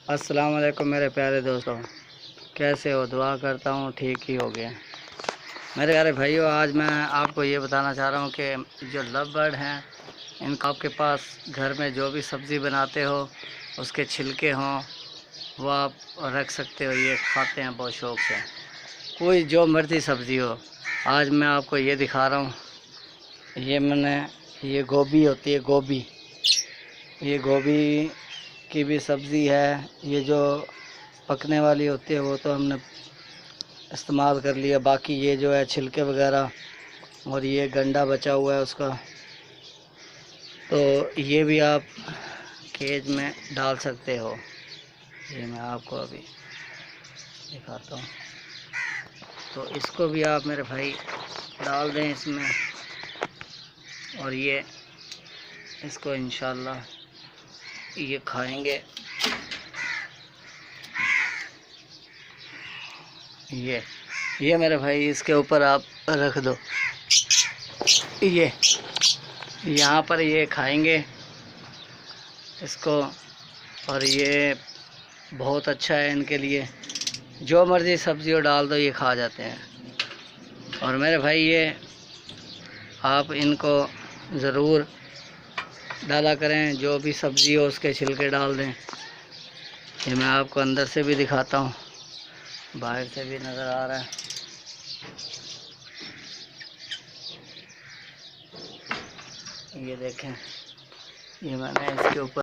अस्सलाम वालेकुम मेरे प्यारे दोस्तों, कैसे हो? दुआ करता हूँ ठीक ही हो गए। मेरे प्यारे भाइयों, आज मैं आपको ये बताना चाह रहा हूँ कि जो लव बर्ड हैं, इनको आपके पास घर में जो भी सब्ज़ी बनाते हो उसके छिलके हों वो आप रख सकते हो। ये खाते हैं बहुत शौक़ से, कोई जो मर्ज़ी सब्ज़ी हो। आज मैं आपको ये दिखा रहा हूँ, ये गोभी होती है, गोभी, ये गोभी की भी सब्ज़ी है। ये जो पकने वाली होती है वो तो हमने इस्तेमाल कर लिया, बाकी ये जो है छिलके वगैरह, और ये गंडा बचा हुआ है उसका, तो ये भी आप केज में डाल सकते हो। ये मैं आपको अभी दिखाता हूँ, तो इसको भी आप मेरे भाई डाल दें इसमें, और ये इसको इंशाल्लाह ये खाएंगे। ये मेरे भाई इसके ऊपर आप रख दो, ये यहाँ पर ये खाएंगे इसको, और ये बहुत अच्छा है इनके लिए। जो मर्ज़ी सब्ज़ी हो डाल दो, ये खा जाते हैं। और मेरे भाई ये आप इनको ज़रूर डाला करें, जो भी सब्ज़ी हो उसके छिलके डाल दें। ये मैं आपको अंदर से भी दिखाता हूँ, बाहर से भी नज़र आ रहा है। ये देखें, ये मैंने इसके ऊपर